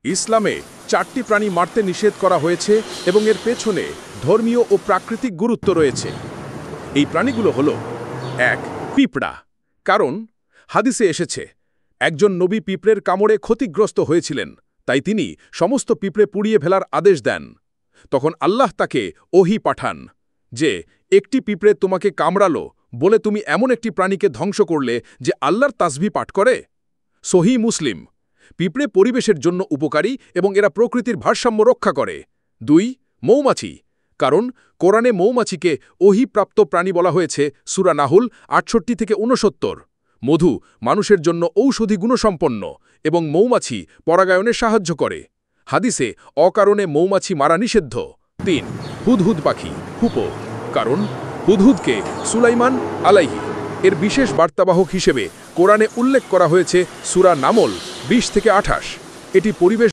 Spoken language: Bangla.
ইসলামে 4টি প্রাণী মারতে নিষেধ করা হয়েছে এবং এর পেছনে ধর্মীয় ও প্রাকৃতিক গুরুত্ব রয়েছে। এই প্রাণীগুলো হল 1. পিঁপড়া। কারণ হাদিসে এসেছে, একজন নবী পিঁপড়ের কামড়ে ক্ষতিগ্রস্ত হয়েছিলেন, তাই তিনি সমস্ত পিঁপড়ে পুড়িয়ে ফেলার আদেশ দেন। তখন আল্লাহ তাকে ওহী পাঠান যে একটি পিঁপড়ে তোমাকে কামড়ালো বলে তুমি এমন একটি প্রাণীকে ধ্বংস করলে যে আল্লাহর তাসবিহ পাঠ করে। সহিহ মুসলিম। পিঁপড়ে পরিবেশের জন্য উপকারী এবং এরা প্রকৃতির ভারসাম্য রক্ষা করে। 2. মৌমাছি। কারণ কোরআনে মৌমাছিকে ওহীপ্রাপ্ত প্রাণী বলা হয়েছে সূরা নাহল 68 থেকে 69। মধু মানুষের জন্য ঔষধি গুণসম্পন্ন এবং মৌমাছি পরাগায়নে সাহায্য করে। হাদিসে অকারণে মৌমাছি মারা নিষিদ্ধ। 3. হুদহুদ পাখি, হুপো। কারণ হুদহুদকে সুলাইমান আলাইহি এর বিশেষ বার্তাবাহক হিসেবে কোরআনে উল্লেখ করা হয়েছে সূরা নামল 20 থেকে 28। এটি পরিবেশ